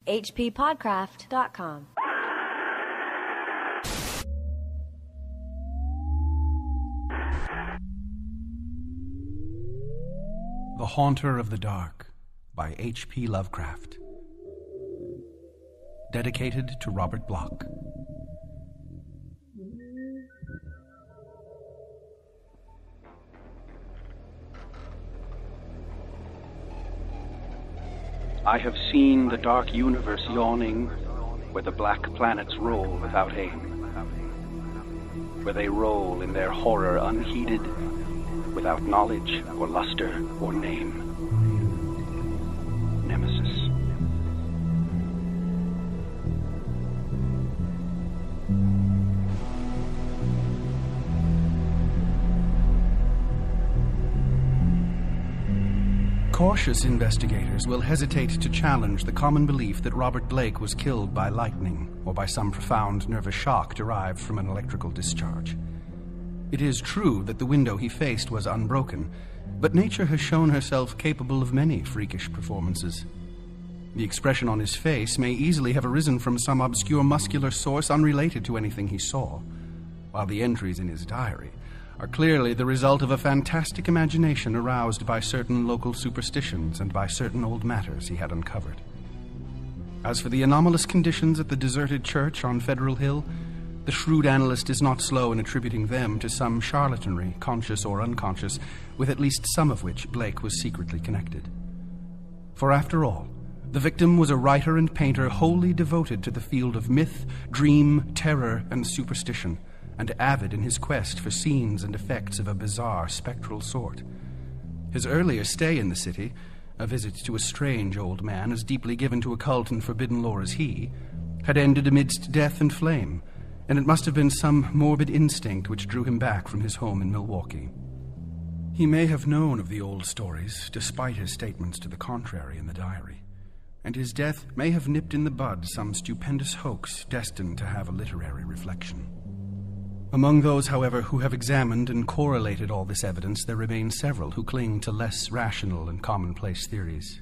hppodcraft.com. The Haunter of the Dark by H.P. Lovecraft. Dedicated to Robert Bloch. I have seen the dark universe yawning, where the black planets roll without aim, where they roll in their horror unheeded, without knowledge or luster or name. Nemesis. Cautious investigators will hesitate to challenge the common belief that Robert Blake was killed by lightning or by some profound nervous shock derived from an electrical discharge. It is true that the window he faced was unbroken, but nature has shown herself capable of many freakish performances. The expression on his face may easily have arisen from some obscure muscular source unrelated to anything he saw, while the entries in his diary are clearly the result of a fantastic imagination aroused by certain local superstitions and by certain old matters he had uncovered. As for the anomalous conditions at the deserted church on Federal Hill, the shrewd analyst is not slow in attributing them to some charlatanry, conscious or unconscious, with at least some of which Blake was secretly connected. For after all, the victim was a writer and painter wholly devoted to the field of myth, dream, terror, and superstition, and avid in his quest for scenes and effects of a bizarre, spectral sort. His earlier stay in the city, a visit to a strange old man as deeply given to occult and forbidden lore as he, had ended amidst death and flame, and it must have been some morbid instinct which drew him back from his home in Milwaukee. He may have known of the old stories, despite his statements to the contrary in the diary, and his death may have nipped in the bud some stupendous hoax destined to have a literary reflection. Among those, however, who have examined and correlated all this evidence, there remain several who cling to less rational and commonplace theories.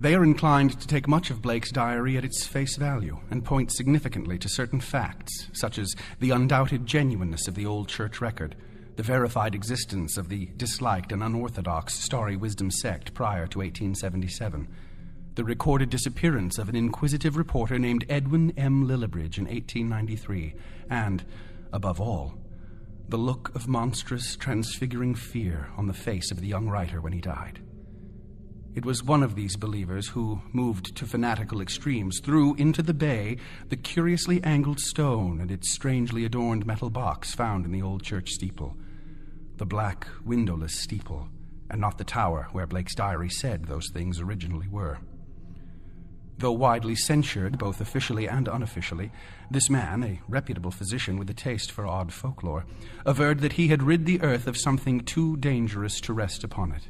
They are inclined to take much of Blake's diary at its face value and point significantly to certain facts, such as the undoubted genuineness of the old church record, the verified existence of the disliked and unorthodox Starry Wisdom sect prior to 1877, the recorded disappearance of an inquisitive reporter named Edwin M. Lillibridge in 1893, and, above all, the look of monstrous, transfiguring fear on the face of the young writer when he died. It was one of these believers who, moved to fanatical extremes, threw into the bay the curiously angled stone and its strangely adorned metal box found in the old church steeple, the black, windowless steeple, and not the tower where Blake's diary said those things originally were. Though widely censured, both officially and unofficially, this man, a reputable physician with a taste for odd folklore, averred that he had rid the earth of something too dangerous to rest upon it.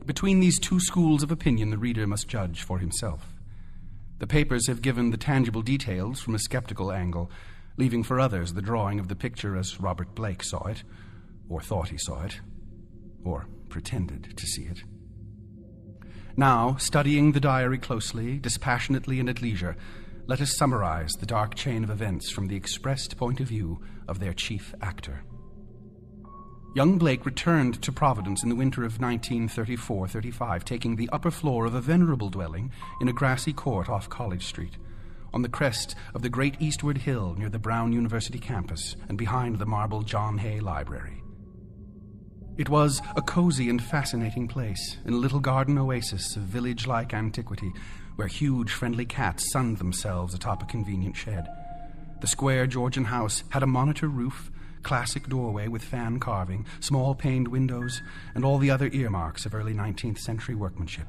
Between these two schools of opinion, the reader must judge for himself. The papers have given the tangible details from a skeptical angle, leaving for others the drawing of the picture as Robert Blake saw it, or thought he saw it, or pretended to see it. Now, studying the diary closely, dispassionately, and at leisure, let us summarize the dark chain of events from the expressed point of view of their chief actor. Young Blake returned to Providence in the winter of 1934-35, taking the upper floor of a venerable dwelling in a grassy court off College Street, on the crest of the great eastward hill near the Brown University campus and behind the marble John Hay Library. It was a cozy and fascinating place in a little garden oasis of village-like antiquity where huge friendly cats sunned themselves atop a convenient shed. The square Georgian house had a monitor roof, classic doorway with fan carving, small paned windows, and all the other earmarks of early 19th century workmanship.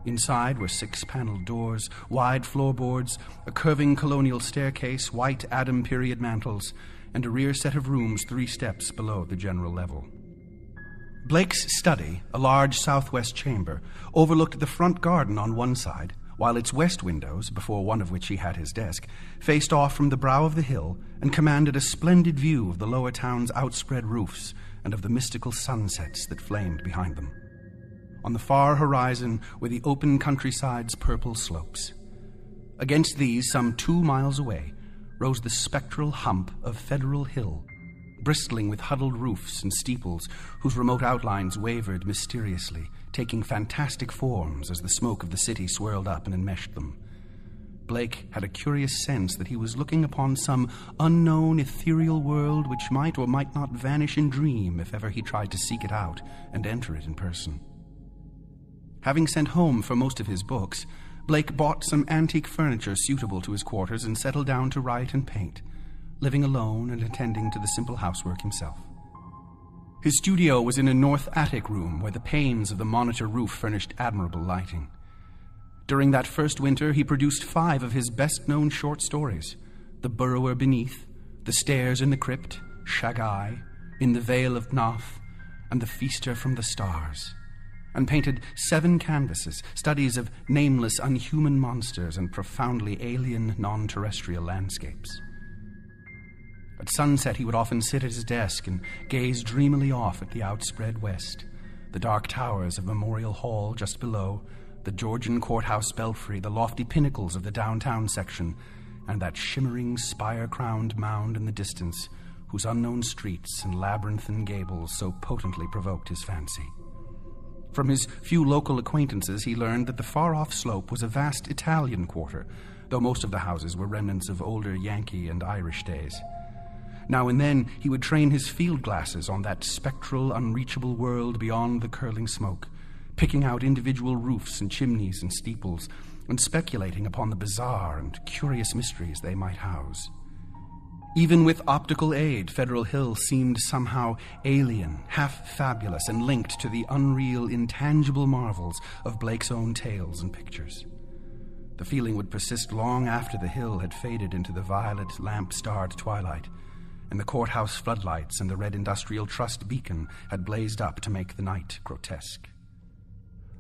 Inside were 6-paneled doors, wide floorboards, a curving colonial staircase, white Adam period mantels, and a rear set of rooms 3 steps below the general level. Blake's study, a large southwest chamber, overlooked the front garden on one side, while its west windows, before one of which he had his desk, faced off from the brow of the hill and commanded a splendid view of the lower town's outspread roofs and of the mystical sunsets that flamed behind them. On the far horizon were the open countryside's purple slopes. Against these, some 2 miles away, rose the spectral hump of Federal Hill, bristling with huddled roofs and steeples whose remote outlines wavered mysteriously, taking fantastic forms as the smoke of the city swirled up and enmeshed them. Blake had a curious sense that he was looking upon some unknown ethereal world which might or might not vanish in dream if ever he tried to seek it out and enter it in person. Having sent home for most of his books, Blake bought some antique furniture suitable to his quarters and settled down to write and paint, living alone and attending to the simple housework himself. His studio was in a north attic room where the panes of the monitor roof furnished admirable lighting. During that first winter, he produced 5 of his best-known short stories: The Burrower Beneath, The Stairs in the Crypt, Shagai, In the Vale of Noth, and The Feaster from the Stars, and painted 7 canvases, studies of nameless, unhuman monsters and profoundly alien, non-terrestrial landscapes. At sunset, he would often sit at his desk and gaze dreamily off at the outspread west, the dark towers of Memorial Hall just below, the Georgian courthouse belfry, the lofty pinnacles of the downtown section, and that shimmering spire-crowned mound in the distance, whose unknown streets and labyrinthine gables so potently provoked his fancy. From his few local acquaintances, he learned that the far-off slope was a vast Italian quarter, though most of the houses were remnants of older Yankee and Irish days. Now and then he would train his field glasses on that spectral, unreachable world beyond the curling smoke, picking out individual roofs and chimneys and steeples, and speculating upon the bizarre and curious mysteries they might house. Even with optical aid, Federal Hill seemed somehow alien, half-fabulous, and linked to the unreal, intangible marvels of Blake's own tales and pictures. The feeling would persist long after the hill had faded into the violet, lamp-starred twilight, and the courthouse floodlights and the Red Industrial Trust beacon had blazed up to make the night grotesque.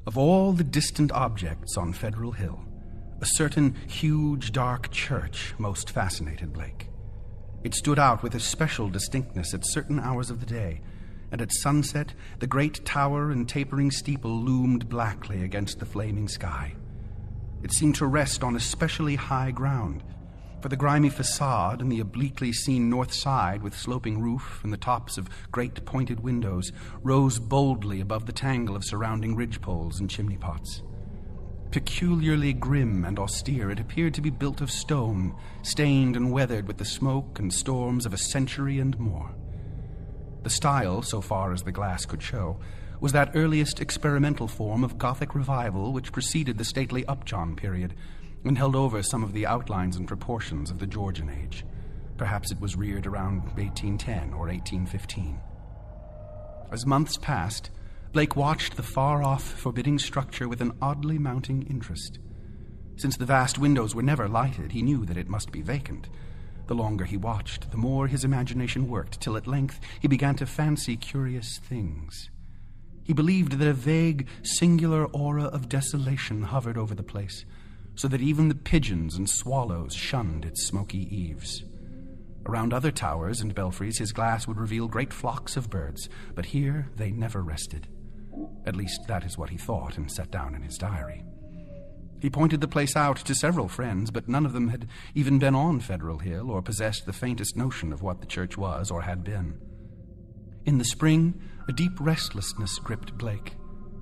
Of all the distant objects on Federal Hill, a certain huge, dark church most fascinated Blake. It stood out with especial distinctness at certain hours of the day, and at sunset, the great tower and tapering steeple loomed blackly against the flaming sky. It seemed to rest on especially high ground, for the grimy facade and the obliquely seen north side with sloping roof and the tops of great pointed windows rose boldly above the tangle of surrounding ridgepoles and chimney pots. Peculiarly grim and austere, it appeared to be built of stone, stained and weathered with the smoke and storms of a century and more. The style, so far as the glass could show, was that earliest experimental form of Gothic revival which preceded the stately Upjohn period, and held over some of the outlines and proportions of the Georgian age. Perhaps it was reared around 1810 or 1815. As months passed, Blake watched the far-off, forbidding structure with an oddly mounting interest. Since the vast windows were never lighted, he knew that it must be vacant. The longer he watched, the more his imagination worked, till at length he began to fancy curious things. He believed that a vague, singular aura of desolation hovered over the place, so that even the pigeons and swallows shunned its smoky eaves. Around other towers and belfries his glass would reveal great flocks of birds, but here they never rested. At least that is what he thought and set down in his diary. He pointed the place out to several friends, but none of them had even been on Federal Hill or possessed the faintest notion of what the church was or had been. In the spring, a deep restlessness gripped Blake.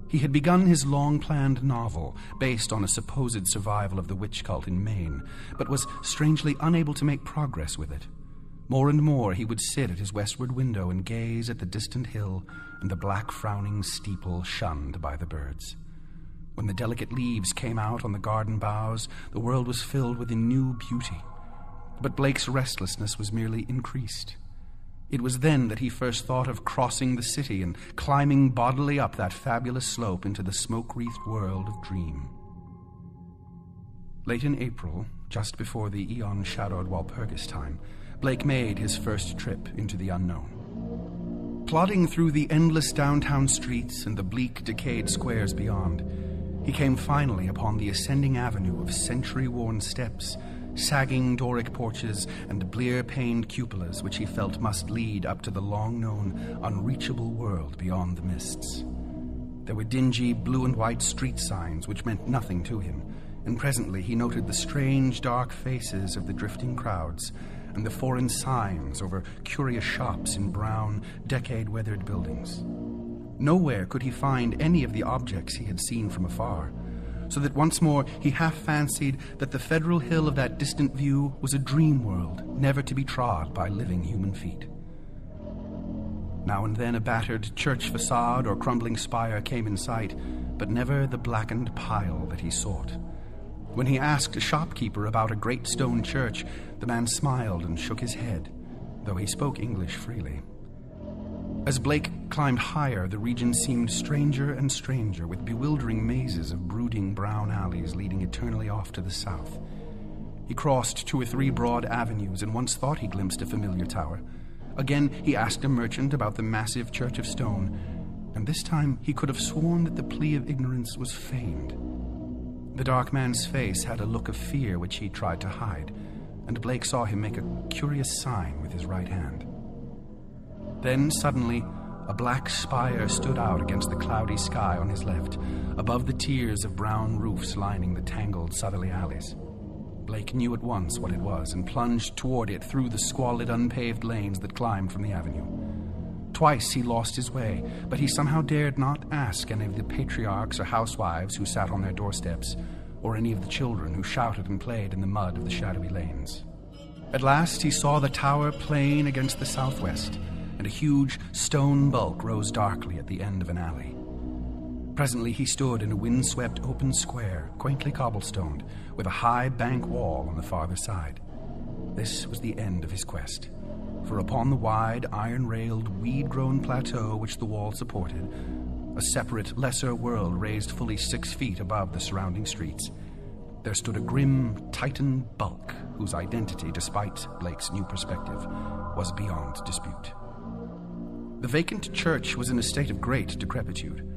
He had begun his long-planned novel, based on a supposed survival of the witch cult in Maine, but was strangely unable to make progress with it. More and more he would sit at his westward window and gaze at the distant hill and the black frowning steeple shunned by the birds. When the delicate leaves came out on the garden boughs, the world was filled with a new beauty. But Blake's restlessness was merely increased. It was then that he first thought of crossing the city and climbing bodily up that fabulous slope into the smoke-wreathed world of dream. Late in April, just before the eon-shadowed Walpurgis time, Blake made his first trip into the unknown. Plodding through the endless downtown streets and the bleak, decayed squares beyond, he came finally upon the ascending avenue of century-worn steps, sagging Doric porches, and blear-paned cupolas which he felt must lead up to the long-known, unreachable world beyond the mists. There were dingy blue and white street signs which meant nothing to him, and presently he noted the strange dark faces of the drifting crowds and the foreign signs over curious shops in brown, decade-weathered buildings. Nowhere could he find any of the objects he had seen from afar, so that once more he half fancied that the federal hill of that distant view was a dream world, never to be trod by living human feet. Now and then a battered church facade or crumbling spire came in sight, but never the blackened pile that he sought. When he asked a shopkeeper about a great stone church, the man smiled and shook his head, though he spoke English freely. As Blake climbed higher, the region seemed stranger and stranger, with bewildering mazes of brooding brown alleys leading eternally off to the south. He crossed 2 or 3 broad avenues and once thought he glimpsed a familiar tower. Again, he asked a merchant about the massive church of stone, and this time he could have sworn that the plea of ignorance was feigned. The dark man's face had a look of fear which he tried to hide, and Blake saw him make a curious sign with his right hand. Then, suddenly, a black spire stood out against the cloudy sky on his left, above the tiers of brown roofs lining the tangled southerly alleys. Blake knew at once what it was and plunged toward it through the squalid, unpaved lanes that climbed from the avenue. Twice he lost his way, but he somehow dared not ask any of the patriarchs or housewives who sat on their doorsteps, or any of the children who shouted and played in the mud of the shadowy lanes. At last he saw the tower plain against the southwest, and a huge stone bulk rose darkly at the end of an alley. Presently he stood in a windswept open square, quaintly cobblestoned, with a high bank wall on the farther side. This was the end of his quest, for upon the wide, iron-railed, weed-grown plateau which the wall supported, a separate, lesser world raised fully 6 feet above the surrounding streets, there stood a grim Titan bulk whose identity, despite Blake's new perspective, was beyond dispute. The vacant church was in a state of great decrepitude.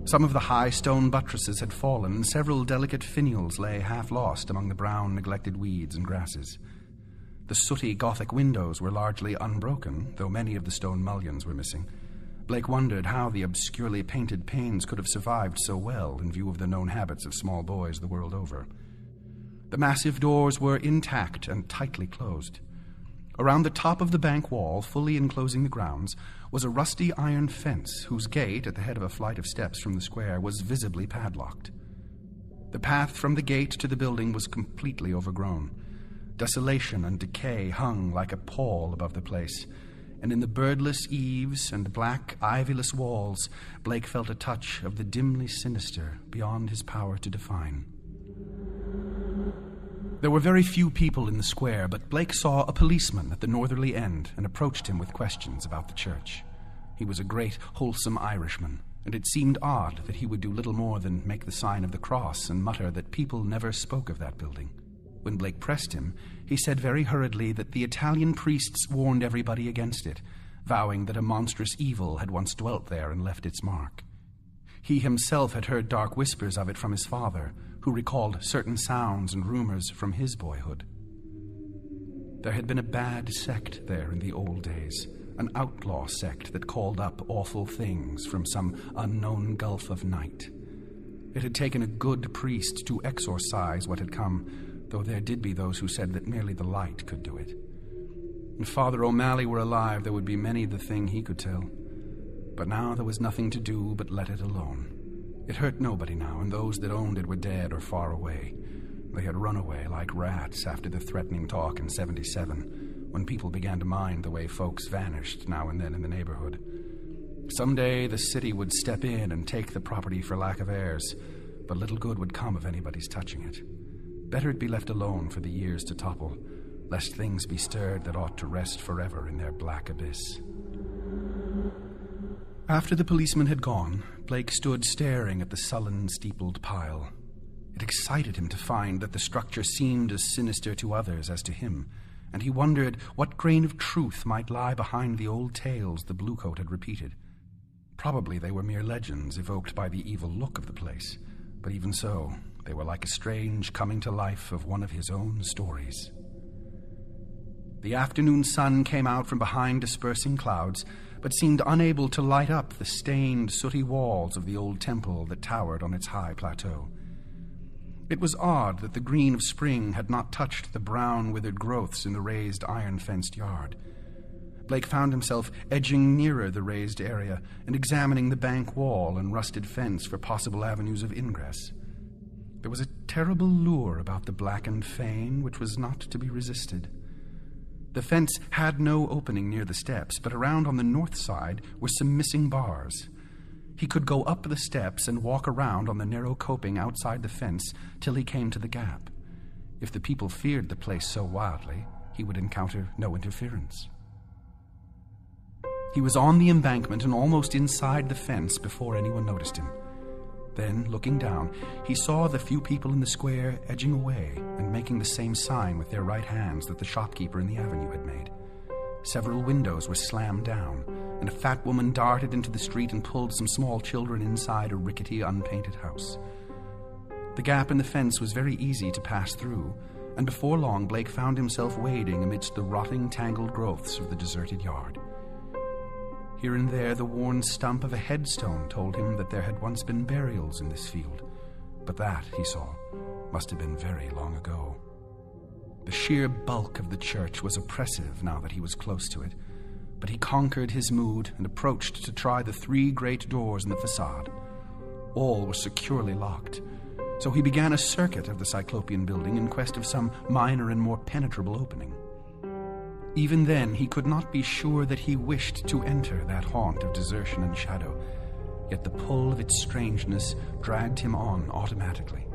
Some of the high stone buttresses had fallen, and several delicate finials lay half lost among the brown, neglected weeds and grasses. The sooty Gothic windows were largely unbroken, though many of the stone mullions were missing. Blake wondered how the obscurely painted panes could have survived so well in view of the known habits of small boys the world over. The massive doors were intact and tightly closed. Around the top of the bank wall, fully enclosing the grounds, was a rusty iron fence whose gate, at the head of a flight of steps from the square, was visibly padlocked. The path from the gate to the building was completely overgrown. Desolation and decay hung like a pall above the place, and in the birdless eaves and black, ivyless walls, Blake felt a touch of the dimly sinister beyond his power to define. There were very few people in the square, but Blake saw a policeman at the northerly end and approached him with questions about the church. He was a great, wholesome Irishman, and it seemed odd that he would do little more than make the sign of the cross and mutter that people never spoke of that building. When Blake pressed him, he said very hurriedly that the Italian priests warned everybody against it, vowing that a monstrous evil had once dwelt there and left its mark. He himself had heard dark whispers of it from his father, who recalled certain sounds and rumors from his boyhood. There had been a bad sect there in the old days, an outlaw sect that called up awful things from some unknown gulf of night. It had taken a good priest to exorcise what had come, though there did be those who said that merely the light could do it. If Father O'Malley were alive, there would be many the thing he could tell. But now there was nothing to do but let it alone. It hurt nobody now, and those that owned it were dead or far away. They had run away like rats after the threatening talk in '77, when people began to mind the way folks vanished now and then in the neighborhood. Someday the city would step in and take the property for lack of heirs, but little good would come of anybody's touching it. Better it be left alone for the years to topple, lest things be stirred that ought to rest forever in their black abyss. After the policeman had gone, Blake stood staring at the sullen, steepled pile. It excited him to find that the structure seemed as sinister to others as to him, and he wondered what grain of truth might lie behind the old tales the bluecoat had repeated. Probably they were mere legends evoked by the evil look of the place, but even so, they were like a strange coming to life of one of his own stories. The afternoon sun came out from behind dispersing clouds, but seemed unable to light up the stained, sooty walls of the old temple that towered on its high plateau. It was odd that the green of spring had not touched the brown, withered growths in the raised, iron-fenced yard. Blake found himself edging nearer the raised area and examining the bank wall and rusted fence for possible avenues of ingress. There was a terrible lure about the blackened fane which was not to be resisted. The fence had no opening near the steps, but around on the north side were some missing bars. He could go up the steps and walk around on the narrow coping outside the fence till he came to the gap. If the people feared the place so wildly, he would encounter no interference. He was on the embankment and almost inside the fence before anyone noticed him. Then, looking down, he saw the few people in the square edging away and making the same sign with their right hands that the shopkeeper in the avenue had made. Several windows were slammed down, and a fat woman darted into the street and pulled some small children inside a rickety, unpainted house. The gap in the fence was very easy to pass through, and before long Blake found himself wading amidst the rotting, tangled growths of the deserted yard. Here and there the worn stump of a headstone told him that there had once been burials in this field, but that, he saw, must have been very long ago. The sheer bulk of the church was oppressive now that he was close to it, but he conquered his mood and approached to try the 3 great doors in the facade. All were securely locked, so he began a circuit of the Cyclopean building in quest of some minor and more penetrable opening. Even then, he could not be sure that he wished to enter that haunt of desertion and shadow, yet the pull of its strangeness dragged him on automatically.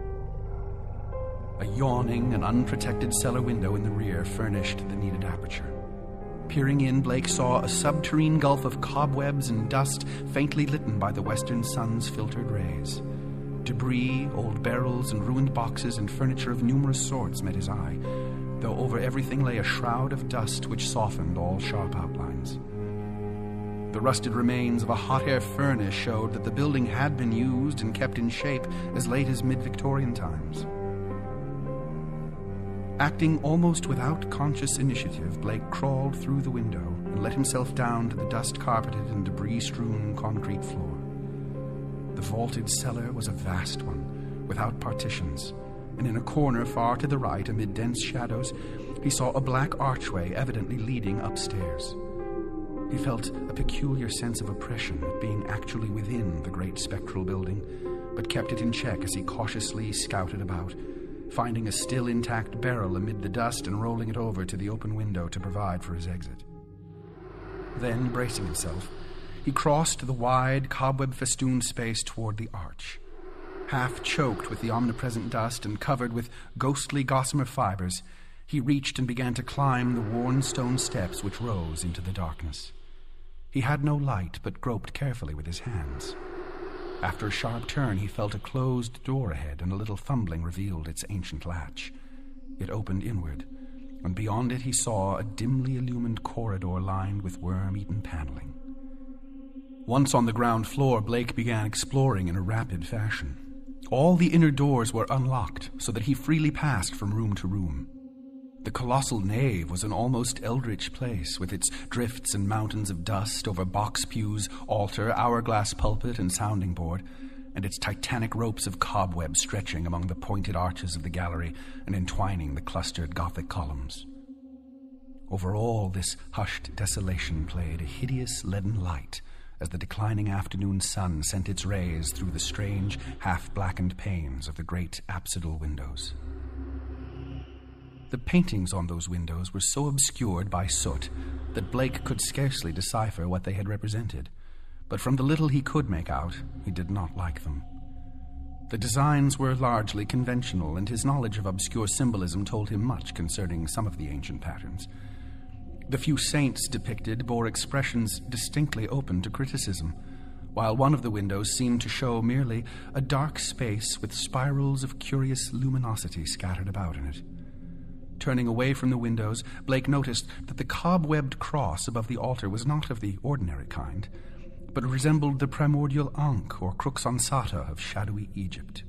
A yawning and unprotected cellar window in the rear furnished the needed aperture. Peering in, Blake saw a subterranean gulf of cobwebs and dust faintly lit by the western sun's filtered rays. Debris, old barrels, and ruined boxes and furniture of numerous sorts met his eye, though over everything lay a shroud of dust which softened all sharp outlines. The rusted remains of a hot air furnace showed that the building had been used and kept in shape as late as mid-Victorian times. Acting almost without conscious initiative, Blake crawled through the window and let himself down to the dust-carpeted and debris-strewn concrete floor. The vaulted cellar was a vast one, without partitions, and in a corner far to the right, amid dense shadows, he saw a black archway evidently leading upstairs. He felt a peculiar sense of oppression at being actually within the great spectral building, but kept it in check as he cautiously scouted about, finding a still intact barrel amid the dust and rolling it over to the open window to provide for his exit. Then, bracing himself, he crossed the wide, cobweb-festooned space toward the arch. Half choked with the omnipresent dust and covered with ghostly gossamer fibers, he reached and began to climb the worn stone steps which rose into the darkness. He had no light, but groped carefully with his hands. After a sharp turn, he felt a closed door ahead, and a little fumbling revealed its ancient latch. It opened inward, and beyond it he saw a dimly illumined corridor lined with worm-eaten paneling. Once on the ground floor, Blake began exploring in a rapid fashion. All the inner doors were unlocked, so that he freely passed from room to room. The colossal nave was an almost eldritch place, with its drifts and mountains of dust over box pews, altar, hourglass pulpit, and sounding board, and its titanic ropes of cobweb stretching among the pointed arches of the gallery and entwining the clustered Gothic columns. Over all this hushed desolation played a hideous leaden light as the declining afternoon sun sent its rays through the strange, half-blackened panes of the great apsidal windows. The paintings on those windows were so obscured by soot that Blake could scarcely decipher what they had represented, but from the little he could make out, he did not like them. The designs were largely conventional, and his knowledge of obscure symbolism told him much concerning some of the ancient patterns. The few saints depicted bore expressions distinctly open to criticism, while one of the windows seemed to show merely a dark space with spirals of curious luminosity scattered about in it. Turning away from the windows, Blake noticed that the cobwebbed cross above the altar was not of the ordinary kind, but resembled the primordial Ankh or crux ansata of shadowy Egypt.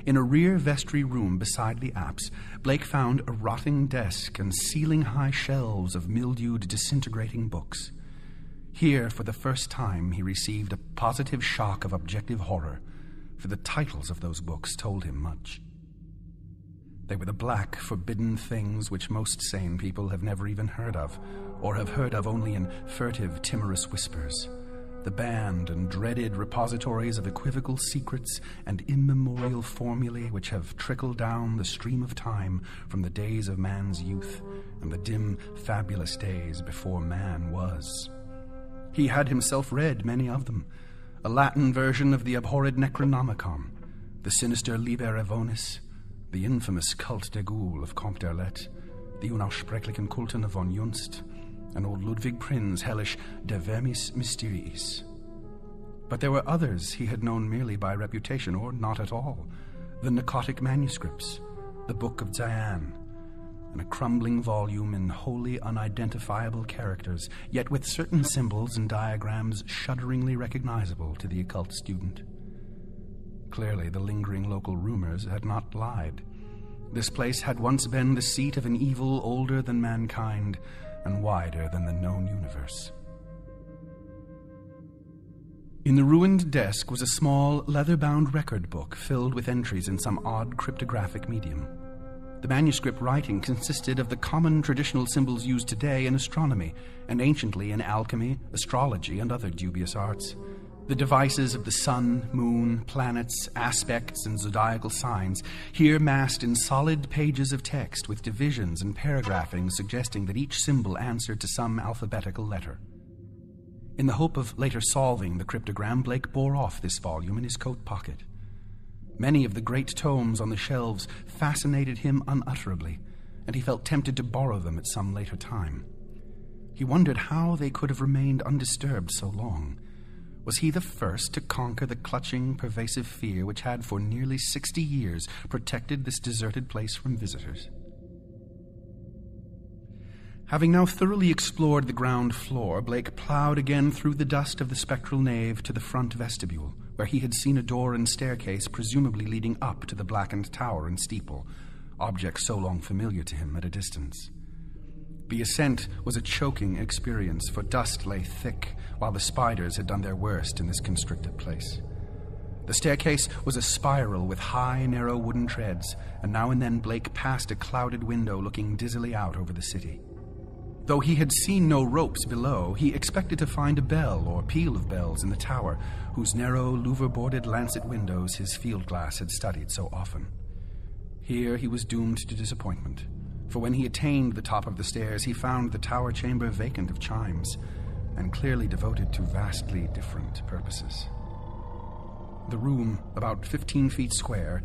In a rear vestry room beside the apse, Blake found a rotting desk and ceiling-high shelves of mildewed, disintegrating books. Here, for the first time, he received a positive shock of objective horror, for the titles of those books told him much. They were the black, forbidden things which most sane people have never even heard of, or have heard of only in furtive, timorous whispers. The banned and dreaded repositories of equivocal secrets and immemorial formulae which have trickled down the stream of time from the days of man's youth and the dim, fabulous days before man was. He had himself read many of them, a Latin version of the abhorred Necronomicon, the sinister Liber Evonis, the infamous Cult de Ghoul of Comte d'Erlet, the unaussprechlichen Kulten von Junst, and old Ludwig Prin's hellish De Vermis Mysteriis. But there were others he had known merely by reputation, or not at all. The Narcotic Manuscripts, the Book of Diane, and a crumbling volume in wholly unidentifiable characters, yet with certain symbols and diagrams shudderingly recognizable to the occult student. Clearly, the lingering local rumors had not lied. This place had once been the seat of an evil older than mankind and wider than the known universe. In the ruined desk was a small, leather-bound record book filled with entries in some odd cryptographic medium. The manuscript writing consisted of the common traditional symbols used today in astronomy and anciently in alchemy, astrology, and other dubious arts. The devices of the sun, moon, planets, aspects, and zodiacal signs, here massed in solid pages of text with divisions and paragraphing suggesting that each symbol answered to some alphabetical letter. In the hope of later solving the cryptogram, Blake bore off this volume in his coat pocket. Many of the great tomes on the shelves fascinated him unutterably, and he felt tempted to borrow them at some later time. He wondered how they could have remained undisturbed so long. Was he the first to conquer the clutching, pervasive fear which had for nearly 60 years protected this deserted place from visitors? Having now thoroughly explored the ground floor, Blake plowed again through the dust of the spectral nave to the front vestibule, where he had seen a door and staircase presumably leading up to the blackened tower and steeple, objects so long familiar to him at a distance. The ascent was a choking experience, for dust lay thick, while the spiders had done their worst in this constricted place. The staircase was a spiral with high, narrow wooden treads, and now and then Blake passed a clouded window looking dizzily out over the city. Though he had seen no ropes below, he expected to find a bell or peal of bells in the tower, whose narrow, louver-boarded lancet windows his field glass had studied so often. Here he was doomed to disappointment, for when he attained the top of the stairs, he found the tower chamber vacant of chimes, and clearly devoted to vastly different purposes. The room, about 15 feet square,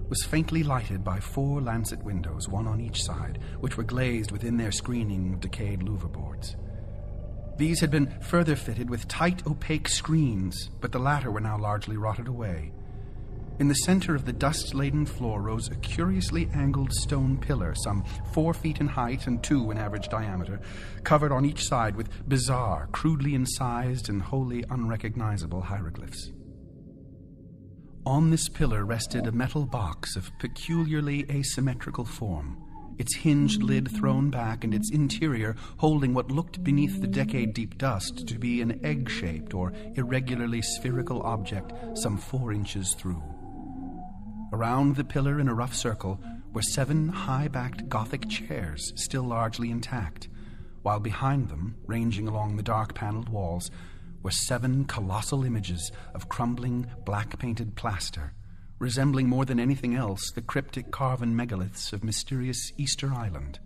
was faintly lighted by 4 lancet windows, one on each side, which were glazed within their screening of decayed louver boards. These had been further fitted with tight, opaque screens, but the latter were now largely rotted away. In the center of the dust-laden floor rose a curiously angled stone pillar, some 4 feet in height and 2 in average diameter, covered on each side with bizarre, crudely incised and wholly unrecognizable hieroglyphs. On this pillar rested a metal box of peculiarly asymmetrical form, its hinged lid thrown back and its interior holding what looked beneath the decade-deep dust to be an egg-shaped or irregularly spherical object some 4 inches through. Around the pillar in a rough circle were 7 high-backed Gothic chairs, still largely intact, while behind them, ranging along the dark-paneled walls, were 7 colossal images of crumbling, black-painted plaster, resembling more than anything else the cryptic carven megaliths of mysterious Easter Island.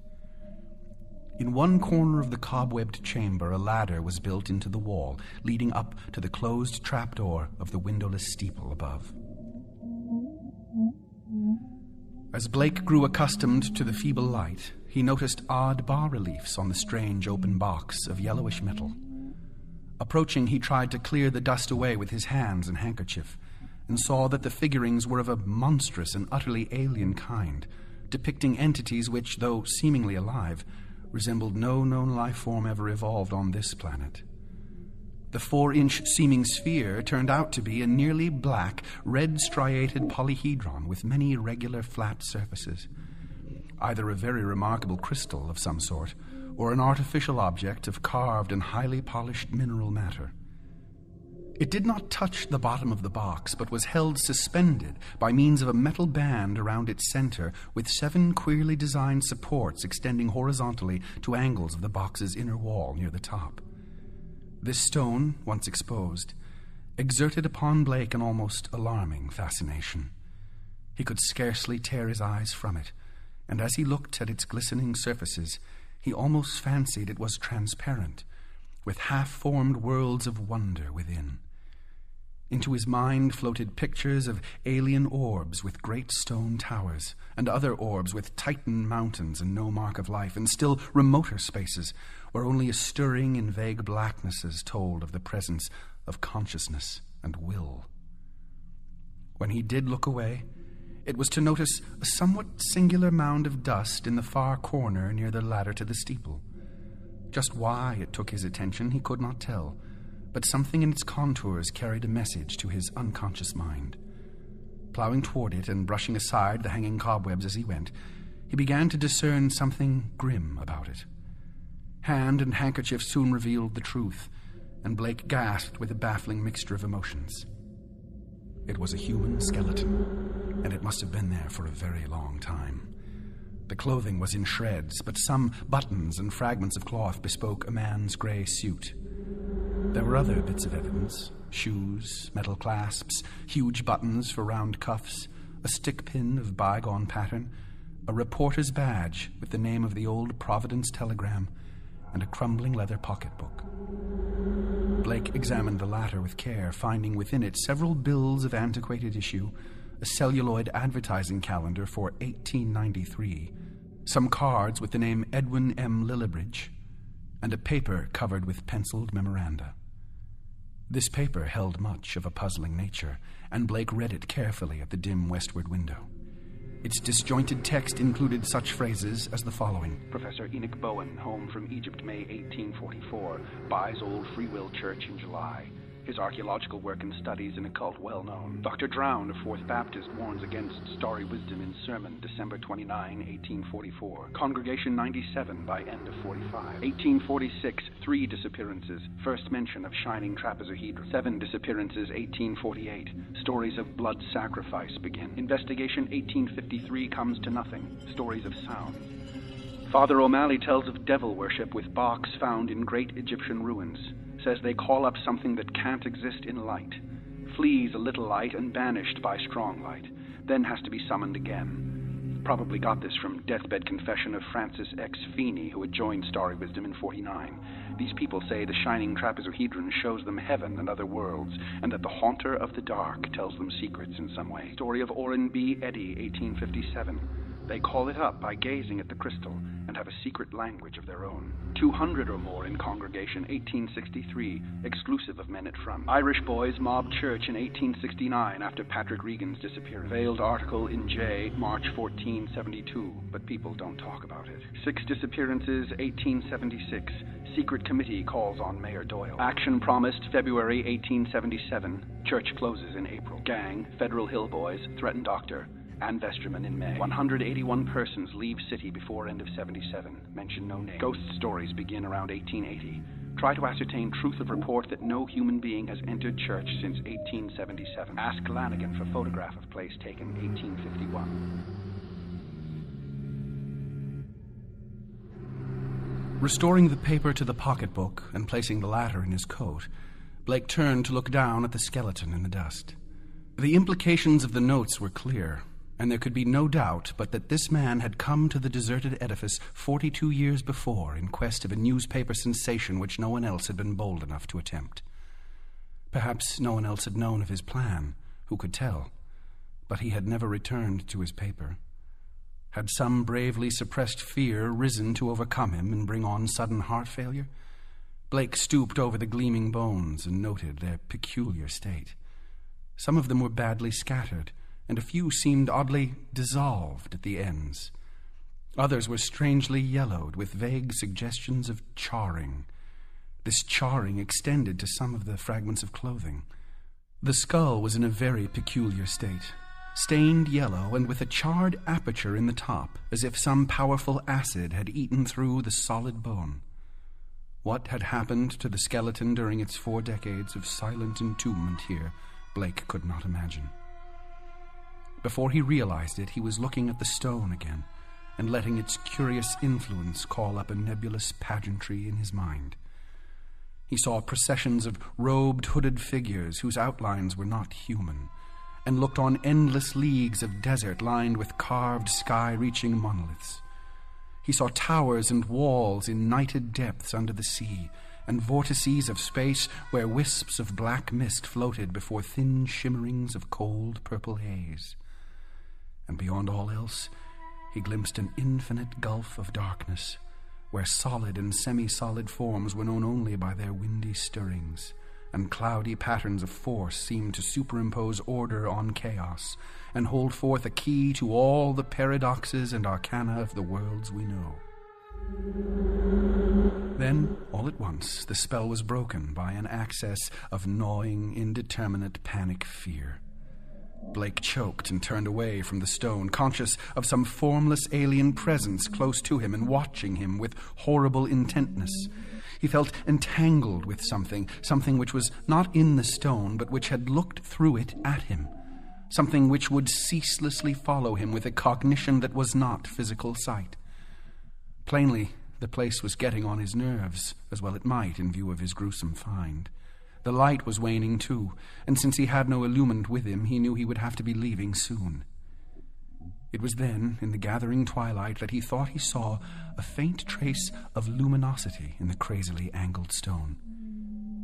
In one corner of the cobwebbed chamber, a ladder was built into the wall, leading up to the closed trapdoor of the windowless steeple above. As Blake grew accustomed to the feeble light, he noticed odd bas-reliefs on the strange open box of yellowish metal. Approaching, he tried to clear the dust away with his hands and handkerchief, and saw that the figurings were of a monstrous and utterly alien kind, depicting entities which, though seemingly alive, resembled no known life form ever evolved on this planet. The 4-inch seeming sphere turned out to be a nearly black, red-striated polyhedron with many irregular flat surfaces, either a very remarkable crystal of some sort, or an artificial object of carved and highly polished mineral matter. It did not touch the bottom of the box, but was held suspended by means of a metal band around its center, with 7 queerly designed supports extending horizontally to angles of the box's inner wall near the top. This stone, once exposed, exerted upon Blake an almost alarming fascination. He could scarcely tear his eyes from it, and as he looked at its glistening surfaces, he almost fancied it was transparent, with half-formed worlds of wonder within. Into his mind floated pictures of alien orbs with great stone towers, and other orbs with Titan mountains and no mark of life, and still remoter spaces where only a stirring in vague blacknesses told of the presence of consciousness and will. When he did look away, it was to notice a somewhat singular mound of dust in the far corner near the ladder to the steeple. Just why it took his attention he could not tell, but something in its contours carried a message to his unconscious mind. Plowing toward it and brushing aside the hanging cobwebs as he went, he began to discern something grim about it. Hand and handkerchief soon revealed the truth, and Blake gasped with a baffling mixture of emotions. It was a human skeleton, and it must have been there for a very long time. The clothing was in shreds, but some buttons and fragments of cloth bespoke a man's grey suit. There were other bits of evidence: shoes, metal clasps, huge buttons for round cuffs, a stick pin of bygone pattern, a reporter's badge with the name of the old Providence Telegram, and a crumbling leather pocketbook. Blake examined the latter with care, finding within it several bills of antiquated issue, a celluloid advertising calendar for 1893, some cards with the name Edwin M. Lillibridge, and a paper covered with penciled memoranda. This paper held much of a puzzling nature, and Blake read it carefully at the dim westward window. Its disjointed text included such phrases as the following: Professor Enoch Bowen, home from Egypt, May 1844, buys old Free Will Church in July. His archaeological work and studies in occult well known. Dr. Drown of Fourth Baptist warns against starry wisdom in sermon, December 29, 1844. Congregation 97 by end of 45. 1846, 3 disappearances. First mention of shining trapezohedron. 7 disappearances, 1848. Stories of blood sacrifice begin. Investigation 1853 comes to nothing. Stories of sound. Father O'Malley tells of devil worship with box found in great Egyptian ruins. Says they call up something that can't exist in light. Flees a little light and banished by strong light. Then has to be summoned again. Probably got this from deathbed confession of Francis X. Feeney, who had joined Starry Wisdom in 49. These people say the shining trapezohedron shows them heaven and other worlds, and that the haunter of the dark tells them secrets in some way. Story of Orrin B. Eddy, 1857. They call it up by gazing at the crystal and have a secret language of their own. 200 or more in congregation, 1863, exclusive of men at front. Irish boys mob church in 1869 after Patrick Regan's disappearance. Veiled article in J, March 1472, but people don't talk about it. 6 disappearances, 1876. Secret committee calls on Mayor Doyle. Action promised February 1877. Church closes in April. Gang, Federal Hill Boys, threaten doctor, and vestryman in May. 181 persons leave city before end of 77. Mention no name. Ghost stories begin around 1880. Try to ascertain truth of report that no human being has entered church since 1877. Ask Lanigan for photograph of place taken 1851. Restoring the paper to the pocketbook and placing the latter in his coat, Blake turned to look down at the skeleton in the dust. The implications of the notes were clear, and there could be no doubt but that this man had come to the deserted edifice 42 years before in quest of a newspaper sensation which no one else had been bold enough to attempt. Perhaps no one else had known of his plan, who could tell, but he had never returned to his paper. Had some bravely suppressed fear risen to overcome him and bring on sudden heart failure? Blake stooped over the gleaming bones and noted their peculiar state. Some of them were badly scattered, and a few seemed oddly dissolved at the ends. Others were strangely yellowed, with vague suggestions of charring. This charring extended to some of the fragments of clothing. The skull was in a very peculiar state. stained yellow and with a charred aperture in the top, as if some powerful acid had eaten through the solid bone. What had happened to the skeleton during its 4 decades of silent entombment here, Blake could not imagine. Before he realized it, he was looking at the stone again, and letting its curious influence call up a nebulous pageantry in his mind. He saw processions of robed, hooded figures whose outlines were not human, and looked on endless leagues of desert lined with carved, sky-reaching monoliths. He saw towers and walls in nighted depths under the sea, and vortices of space where wisps of black mist floated before thin shimmerings of cold purple haze. And beyond all else, he glimpsed an infinite gulf of darkness, where solid and semi-solid forms were known only by their windy stirrings, and cloudy patterns of force seemed to superimpose order on chaos, and hold forth a key to all the paradoxes and arcana of the worlds we know. Then, all at once, the spell was broken by an access of gnawing, indeterminate panic fear. Blake choked and turned away from the stone, conscious of some formless alien presence close to him and watching him with horrible intentness. He felt entangled with something which was not in the stone, but which had looked through it at him, something which would ceaselessly follow him with a cognition that was not physical sight. Plainly, the place was getting on his nerves, as well it might in view of his gruesome find. The light was waning too, and since he had no illuminant with him, he knew he would have to be leaving soon. It was then, in the gathering twilight, that he thought he saw a faint trace of luminosity in the crazily angled stone.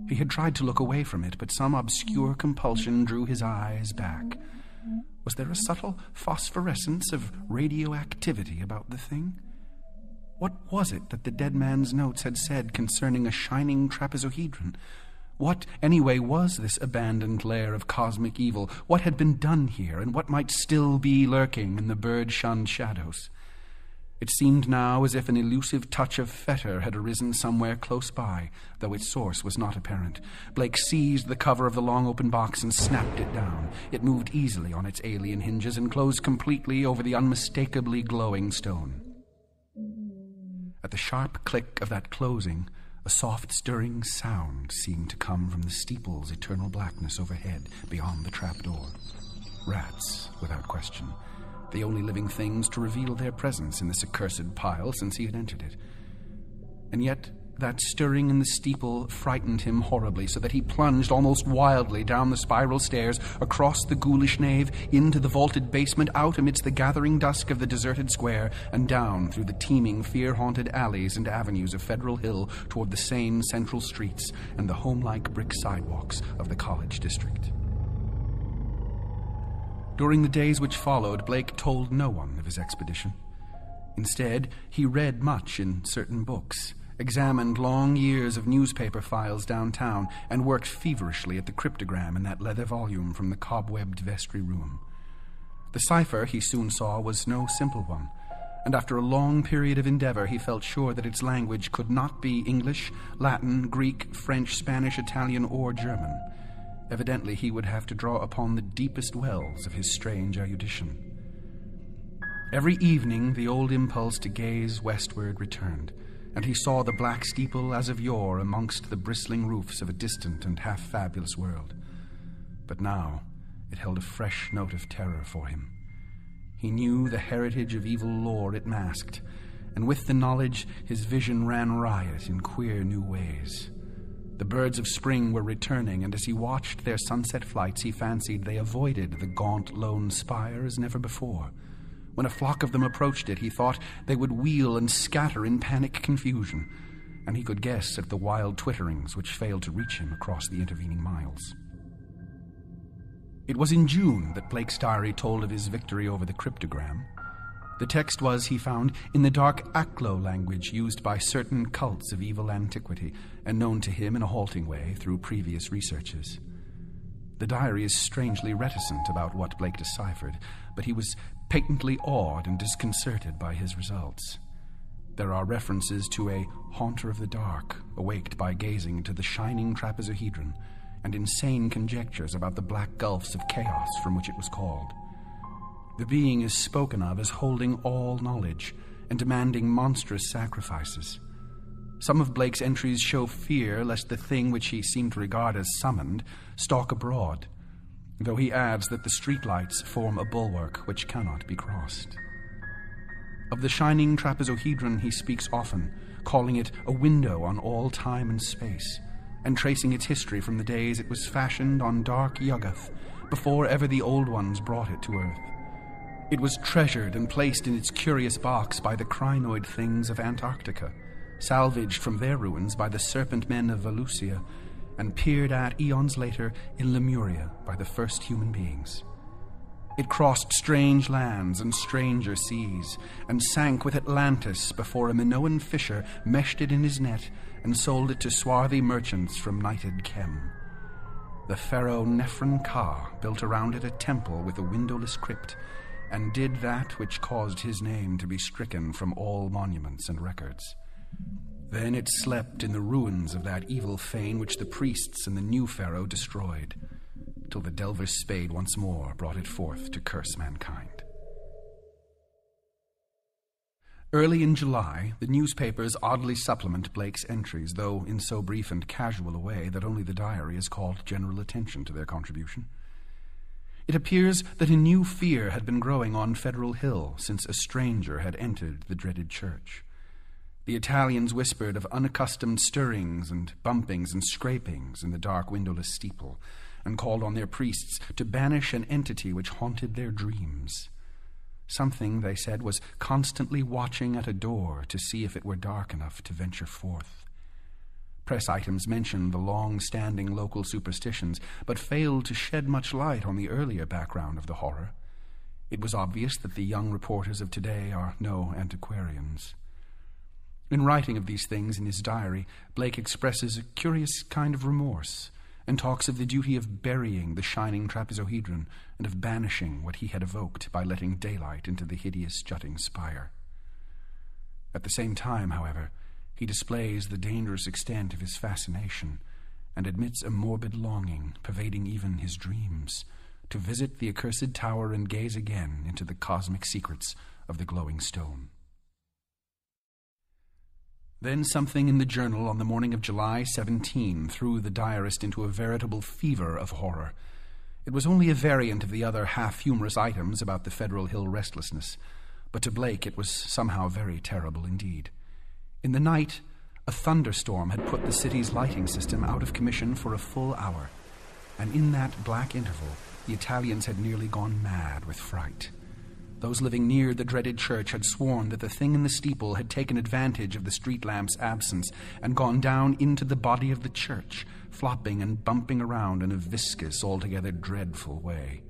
He had tried to look away from it, but some obscure compulsion drew his eyes back. Was there a subtle phosphorescence of radioactivity about the thing? What was it that the dead man's notes had said concerning a shining trapezohedron? What, anyway, was this abandoned lair of cosmic evil? What had been done here, and what might still be lurking in the bird-shunned shadows? It seemed now as if an elusive touch of fetor had arisen somewhere close by, though its source was not apparent. Blake seized the cover of the long open box and snapped it down. It moved easily on its alien hinges and closed completely over the unmistakably glowing stone. At the sharp click of that closing, a soft stirring sound seemed to come from the steeple's eternal blackness overhead beyond the trapdoor. Rats, without question, the only living things to reveal their presence in this accursed pile since he had entered it. And yet that stirring in the steeple frightened him horribly, so that he plunged almost wildly down the spiral stairs, across the ghoulish nave, into the vaulted basement, out amidst the gathering dusk of the deserted square, and down through the teeming, fear-haunted alleys and avenues of Federal Hill toward the sane central streets and the home-like brick sidewalks of the college district. During the days which followed, Blake told no one of his expedition. Instead, he read much in certain books, examined long years of newspaper files downtown, and worked feverishly at the cryptogram in that leather volume from the cobwebbed vestry room. The cipher, he soon saw, was no simple one, and after a long period of endeavor, he felt sure that its language could not be English, Latin, Greek, French, Spanish, Italian, or German. Evidently, he would have to draw upon the deepest wells of his strange erudition. Every evening, the old impulse to gaze westward returned, and he saw the black steeple as of yore amongst the bristling roofs of a distant and half-fabulous world. But now it held a fresh note of terror for him. He knew the heritage of evil lore it masked, and with the knowledge his vision ran riot in queer new ways. The birds of spring were returning, and as he watched their sunset flights, he fancied they avoided the gaunt lone spire as never before. When a flock of them approached it, he thought they would wheel and scatter in panic confusion, and he could guess at the wild twitterings which failed to reach him across the intervening miles. It was in June that Blake's diary told of his victory over the cryptogram. The text was, he found, in the dark Aklo language used by certain cults of evil antiquity, and known to him in a halting way through previous researches. The diary is strangely reticent about what Blake deciphered, but he was patently awed and disconcerted by his results. There are references to a haunter of the dark, awaked by gazing into the shining trapezohedron, and insane conjectures about the black gulfs of chaos from which it was called. The being is spoken of as holding all knowledge and demanding monstrous sacrifices. Some of Blake's entries show fear lest the thing which he seemed to regard as summoned stalk abroad, though he adds that the streetlights form a bulwark which cannot be crossed. Of the shining trapezohedron he speaks often, calling it a window on all time and space, and tracing its history from the days it was fashioned on dark Yuggoth, before ever the old ones brought it to Earth. It was treasured and placed in its curious box by the crinoid things of Antarctica, salvaged from their ruins by the serpent men of Valusia, and peered at eons later in Lemuria by the first human beings. It crossed strange lands and stranger seas, and sank with Atlantis before a Minoan fisher meshed it in his net and sold it to swarthy merchants from nighted Chem. The pharaoh Nephron-Ka built around it a temple with a windowless crypt, and did that which caused his name to be stricken from all monuments and records. Then it slept in the ruins of that evil fane which the priests and the new pharaoh destroyed, till the delver's spade once more brought it forth to curse mankind. Early in July, the newspapers oddly supplement Blake's entries, though in so brief and casual a way that only the diary has called general attention to their contribution. It appears that a new fear had been growing on Federal Hill since a stranger had entered the dreaded church. The Italians whispered of unaccustomed stirrings and bumpings and scrapings in the dark windowless steeple, and called on their priests to banish an entity which haunted their dreams. Something, they said, was constantly watching at a door to see if it were dark enough to venture forth. Press items mentioned the long-standing local superstitions, but failed to shed much light on the earlier background of the horror. It was obvious that the young reporters of today are no antiquarians. In writing of these things in his diary, Blake expresses a curious kind of remorse, and talks of the duty of burying the shining trapezohedron and of banishing what he had evoked by letting daylight into the hideous jutting spire. At the same time, however, he displays the dangerous extent of his fascination and admits a morbid longing, pervading even his dreams, to visit the accursed tower and gaze again into the cosmic secrets of the glowing stone. Then something in the journal on the morning of July 17 threw the diarist into a veritable fever of horror. It was only a variant of the other half-humorous items about the Federal Hill restlessness, but to Blake it was somehow very terrible indeed. In the night, a thunderstorm had put the city's lighting system out of commission for a full hour, and in that black interval, the Italians had nearly gone mad with fright. Those living near the dreaded church had sworn that the thing in the steeple had taken advantage of the street lamp's absence and gone down into the body of the church, flopping and bumping around in a viscous, altogether dreadful way.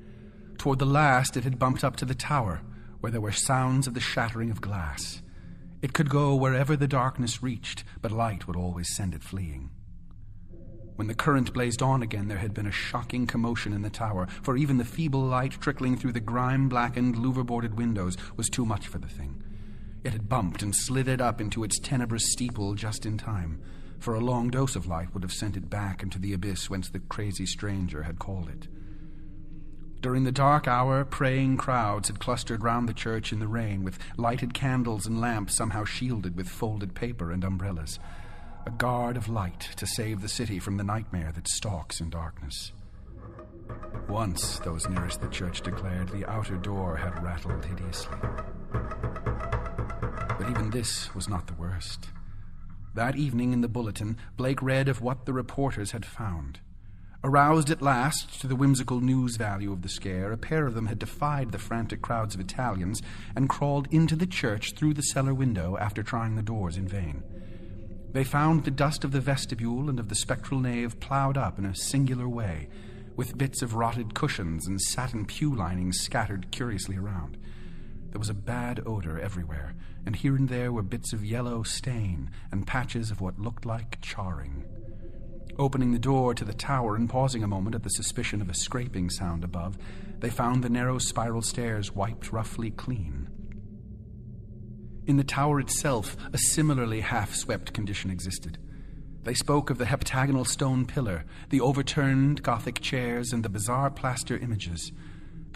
Toward the last, it had bumped up to the tower, where there were sounds of the shattering of glass. It could go wherever the darkness reached, but light would always send it fleeing. When the current blazed on again, there had been a shocking commotion in the tower, for even the feeble light trickling through the grime-blackened, louver-boarded windows was too much for the thing. It had bumped and slithered up into its tenebrous steeple just in time, for a long dose of light would have sent it back into the abyss whence the crazy stranger had called it. During the dark hour, praying crowds had clustered round the church in the rain, with lighted candles and lamps somehow shielded with folded paper and umbrellas. A guard of light to save the city from the nightmare that stalks in darkness. Once, those nearest the church declared, the outer door had rattled hideously. But even this was not the worst. That evening in the bulletin, Blake read of what the reporters had found. Aroused at last to the whimsical news value of the scare, a pair of them had defied the frantic crowds of Italians and crawled into the church through the cellar window after trying the doors in vain. They found the dust of the vestibule and of the spectral nave ploughed up in a singular way, with bits of rotted cushions and satin pew linings scattered curiously around. There was a bad odor everywhere, and here and there were bits of yellow stain and patches of what looked like charring. Opening the door to the tower and pausing a moment at the suspicion of a scraping sound above, they found the narrow spiral stairs wiped roughly clean. In the tower itself, a similarly half-swept condition existed. They spoke of the heptagonal stone pillar, the overturned Gothic chairs, and the bizarre plaster images.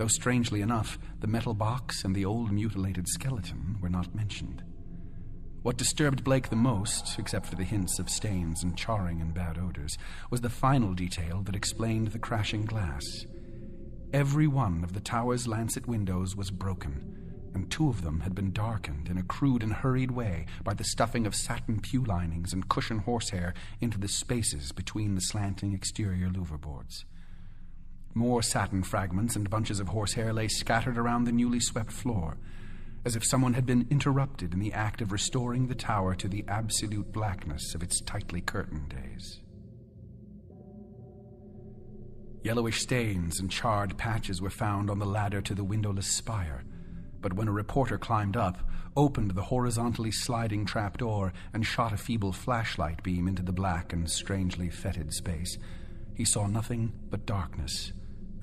though strangely enough, the metal box and the old mutilated skeleton were not mentioned. What disturbed Blake the most, except for the hints of stains and charring and bad odors, was the final detail that explained the crashing glass. Every one of the tower's lancet windows was broken, and 2 of them had been darkened in a crude and hurried way by the stuffing of satin pew linings and cushion horsehair into the spaces between the slanting exterior louver boards. More satin fragments and bunches of horsehair lay scattered around the newly swept floor, as if someone had been interrupted in the act of restoring the tower to the absolute blackness of its tightly curtained days. Yellowish stains and charred patches were found on the ladder to the windowless spire, but when a reporter climbed up, opened the horizontally sliding trapdoor, and shot a feeble flashlight beam into the black and strangely fetid space, he saw nothing but darkness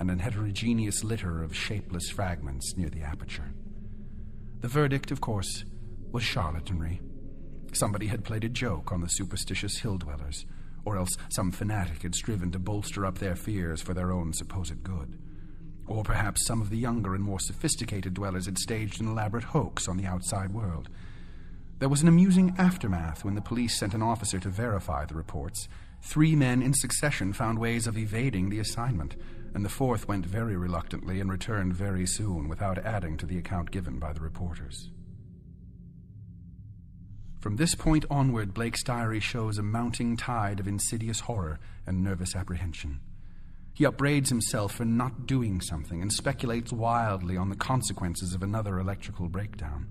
and an heterogeneous litter of shapeless fragments near the aperture. The verdict, of course, was charlatanry. Somebody had played a joke on the superstitious hill-dwellers, or else some fanatic had striven to bolster up their fears for their own supposed good. Or perhaps some of the younger and more sophisticated dwellers had staged an elaborate hoax on the outside world. There was an amusing aftermath when the police sent an officer to verify the reports. 3 men in succession found ways of evading the assignment, and the 4th went very reluctantly and returned very soon without adding to the account given by the reporters. From this point onward, Blake's diary shows a mounting tide of insidious horror and nervous apprehension. He upbraids himself for not doing something and speculates wildly on the consequences of another electrical breakdown.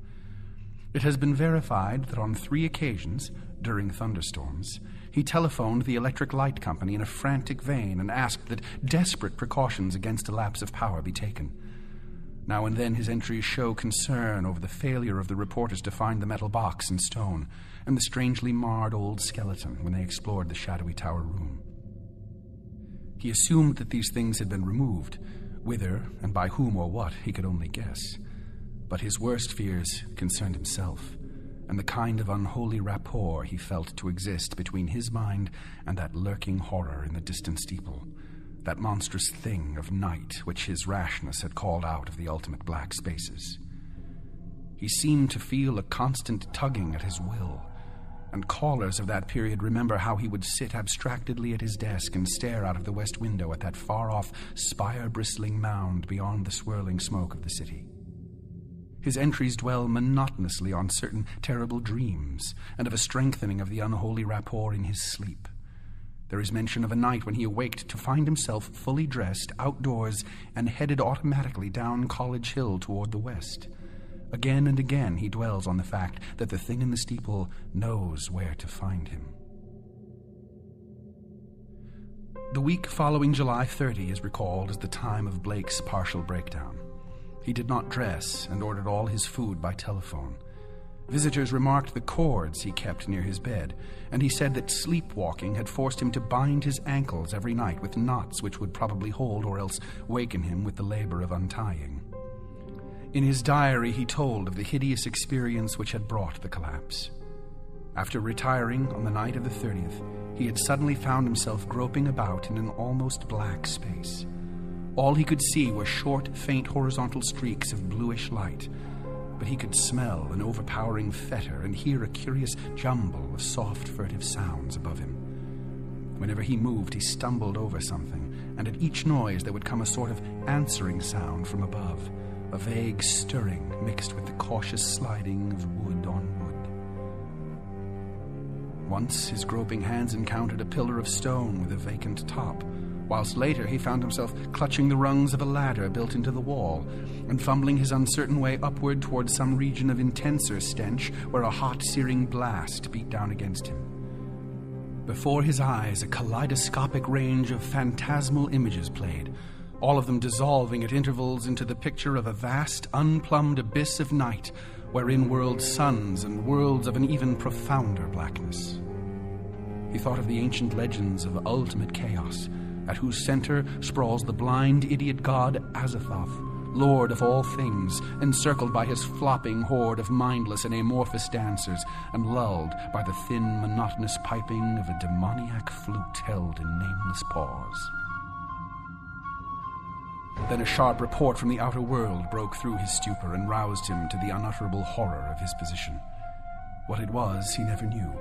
It has been verified that on 3 occasions, during thunderstorms, he telephoned the electric light company in a frantic vein and asked that desperate precautions against a lapse of power be taken. Now and then his entries show concern over the failure of the reporters to find the metal box and stone, and the strangely marred old skeleton when they explored the shadowy tower room. He assumed that these things had been removed. Whither and by whom or what, he could only guess. But his worst fears concerned himself, and the kind of unholy rapport he felt to exist between his mind and that lurking horror in the distant steeple, that monstrous thing of night which his rashness had called out of the ultimate black spaces. He seemed to feel a constant tugging at his will, and callers of that period remember how he would sit abstractedly at his desk and stare out of the west window at that far-off, spire-bristling mound beyond the swirling smoke of the city. His entries dwell monotonously on certain terrible dreams and of a strengthening of the unholy rapport in his sleep. There is mention of a night when he awaked to find himself fully dressed outdoors and headed automatically down College Hill toward the west. Again and again he dwells on the fact that the thing in the steeple knows where to find him. The week following July 30 is recalled as the time of Blake's partial breakdown. He did not dress and ordered all his food by telephone. Visitors remarked the cords he kept near his bed, and he said that sleepwalking had forced him to bind his ankles every night with knots which would probably hold or else waken him with the labor of untying. In his diary, he told of the hideous experience which had brought the collapse. After retiring on the night of the 30th, he had suddenly found himself groping about in an almost black space. All he could see were short, faint horizontal streaks of bluish light, but he could smell an overpowering fetor and hear a curious jumble of soft, furtive sounds above him. Whenever he moved, he stumbled over something, and at each noise there would come a sort of answering sound from above, a vague stirring mixed with the cautious sliding of wood on wood. Once his groping hands encountered a pillar of stone with a vacant top, whilst later he found himself clutching the rungs of a ladder built into the wall and fumbling his uncertain way upward towards some region of intenser stench where a hot, searing blast beat down against him. Before his eyes, a kaleidoscopic range of phantasmal images played, all of them dissolving at intervals into the picture of a vast, unplumbed abyss of night wherein whirled suns and worlds of an even profounder blackness. He thought of the ancient legends of ultimate chaos, at whose center sprawls the blind idiot god Azathoth, lord of all things, encircled by his flopping horde of mindless and amorphous dancers, and lulled by the thin, monotonous piping of a demoniac flute held in nameless paws. Then a sharp report from the outer world broke through his stupor and roused him to the unutterable horror of his position. What it was, he never knew.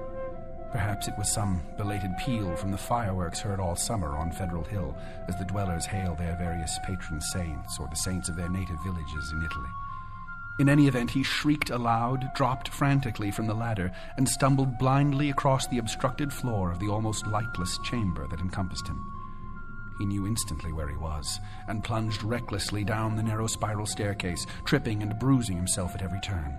Perhaps it was some belated peal from the fireworks heard all summer on Federal Hill as the dwellers hail their various patron saints or the saints of their native villages in Italy. In any event, he shrieked aloud, dropped frantically from the ladder, and stumbled blindly across the obstructed floor of the almost lightless chamber that encompassed him. He knew instantly where he was, and plunged recklessly down the narrow spiral staircase, tripping and bruising himself at every turn.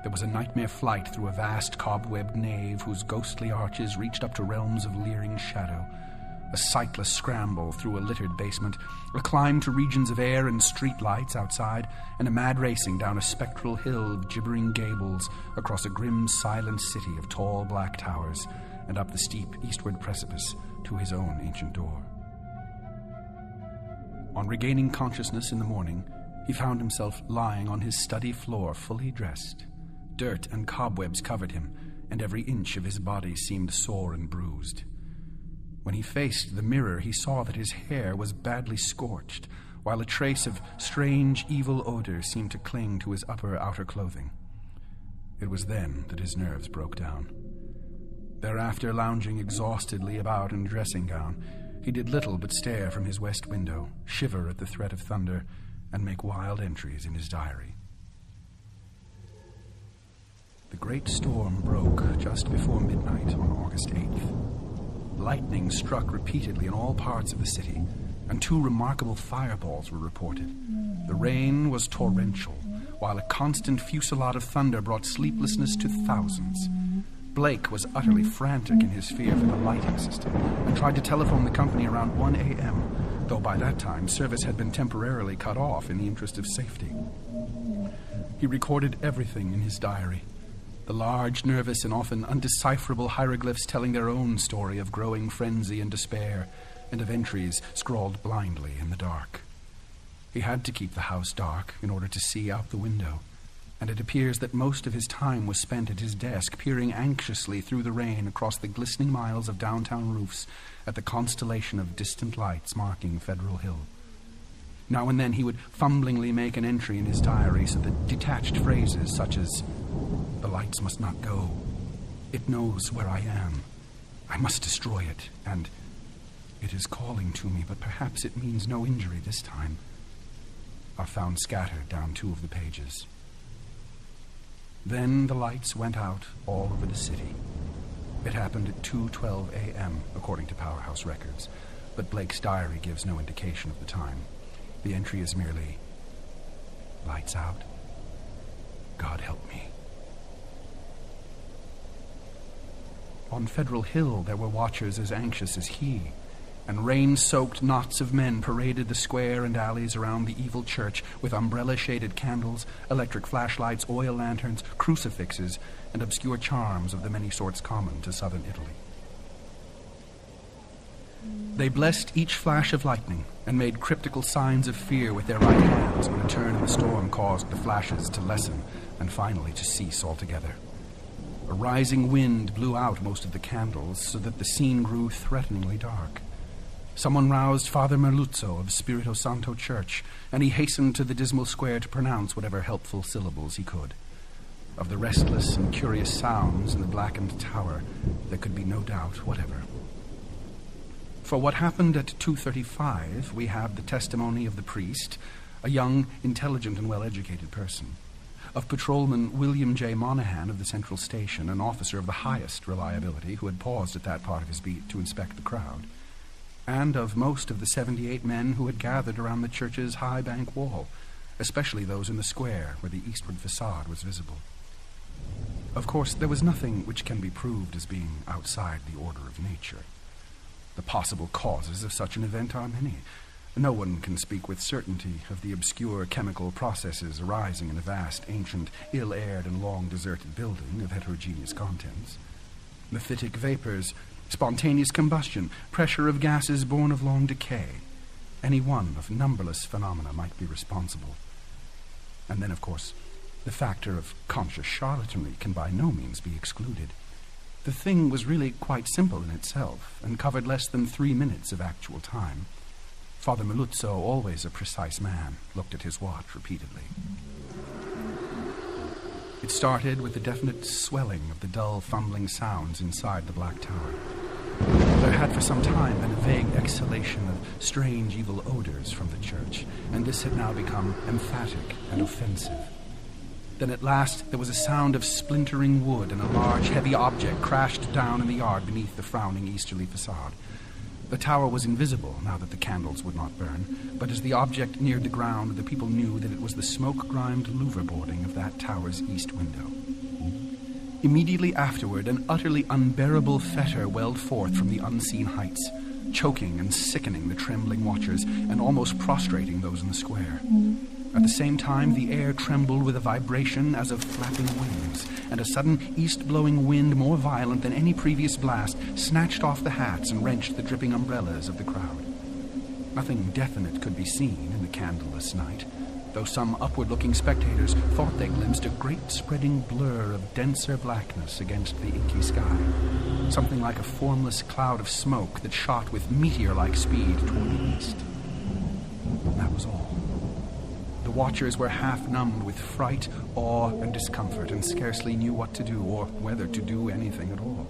There was a nightmare flight through a vast cobwebbed nave whose ghostly arches reached up to realms of leering shadow, a sightless scramble through a littered basement, a climb to regions of air and street lights outside, and a mad racing down a spectral hill of gibbering gables across a grim, silent city of tall black towers, and up the steep eastward precipice to his own ancient door. On regaining consciousness in the morning, he found himself lying on his study floor fully dressed. Dirt and cobwebs covered him, and every inch of his body seemed sore and bruised. When he faced the mirror, he saw that his hair was badly scorched, while a trace of strange, evil odor seemed to cling to his outer clothing. It was then that his nerves broke down. Thereafter, lounging exhaustedly about in a dressing gown, he did little but stare from his west window, shiver at the threat of thunder, and make wild entries in his diary. The great storm broke just before midnight on August 8th. Lightning struck repeatedly in all parts of the city, and 2 remarkable fireballs were reported. The rain was torrential, while a constant fusillade of thunder brought sleeplessness to thousands. Blake was utterly frantic in his fear for the lighting system and tried to telephone the company around 1 a.m., though by that time service had been temporarily cut off in the interest of safety. He recorded everything in his diary, the large, nervous, and often undecipherable hieroglyphs telling their own story of growing frenzy and despair, and of entries scrawled blindly in the dark. He had to keep the house dark in order to see out the window, and it appears that most of his time was spent at his desk, peering anxiously through the rain across the glistening miles of downtown roofs at the constellation of distant lights marking Federal Hill. Now and then he would fumblingly make an entry in his diary so that detached phrases such as, "The lights must not go," "It knows where I am," "I must destroy it," and "It is calling to me, but perhaps it means no injury this time," are found scattered down 2 of the pages. Then the lights went out all over the city. It happened at 2:12 a.m., according to Powerhouse records, but Blake's diary gives no indication of the time. The entry is merely, "Lights out. God help me." On Federal Hill there were watchers as anxious as he, and rain-soaked knots of men paraded the square and alleys around the evil church with umbrella-shaded candles, electric flashlights, oil lanterns, crucifixes, and obscure charms of the many sorts common to southern Italy. They blessed each flash of lightning and made cryptical signs of fear with their right hands when a turn in the storm caused the flashes to lessen and finally to cease altogether. A rising wind blew out most of the candles so that the scene grew threateningly dark. Someone roused Father Merluzzo of Spirito Santo Church, and he hastened to the dismal square to pronounce whatever helpful syllables he could. Of the restless and curious sounds in the blackened tower, there could be no doubt whatever. For what happened at 2:35, we have the testimony of the priest, a young, intelligent, and well-educated person, of Patrolman William J. Monahan of the Central Station, an officer of the highest reliability who had paused at that part of his beat to inspect the crowd, and of most of the 78 men who had gathered around the church's high bank wall, especially those in the square where the eastward facade was visible. Of course, there was nothing which can be proved as being outside the order of nature. The possible causes of such an event are many. No one can speak with certainty of the obscure chemical processes arising in a vast, ancient, ill-aired, and long-deserted building of heterogeneous contents. Mephitic vapors, spontaneous combustion, pressure of gases born of long decay. Any one of numberless phenomena might be responsible. And then, of course, the factor of conscious charlatanry can by no means be excluded. The thing was really quite simple in itself, and covered less than 3 minutes of actual time. Father Miluzzo, always a precise man, looked at his watch repeatedly. It started with the definite swelling of the dull, fumbling sounds inside the Black Tower. There had for some time been a vague exhalation of strange, evil odors from the church, and this had now become emphatic and offensive. Then at last there was a sound of splintering wood, and a large, heavy object crashed down in the yard beneath the frowning easterly facade. The tower was invisible now that the candles would not burn, but as the object neared the ground, the people knew that it was the smoke-grimed louver boarding of that tower's east window. Immediately afterward, an utterly unbearable fetor welled forth from the unseen heights, choking and sickening the trembling watchers and almost prostrating those in the square. At the same time, the air trembled with a vibration as of flapping wings, and a sudden east-blowing wind more violent than any previous blast snatched off the hats and wrenched the dripping umbrellas of the crowd. Nothing definite could be seen in the candleless night, though some upward-looking spectators thought they glimpsed a great spreading blur of denser blackness against the inky sky, something like a formless cloud of smoke that shot with meteor-like speed toward the east. That was all. The watchers were half-numbed with fright, awe, and discomfort, and scarcely knew what to do, or whether to do anything at all.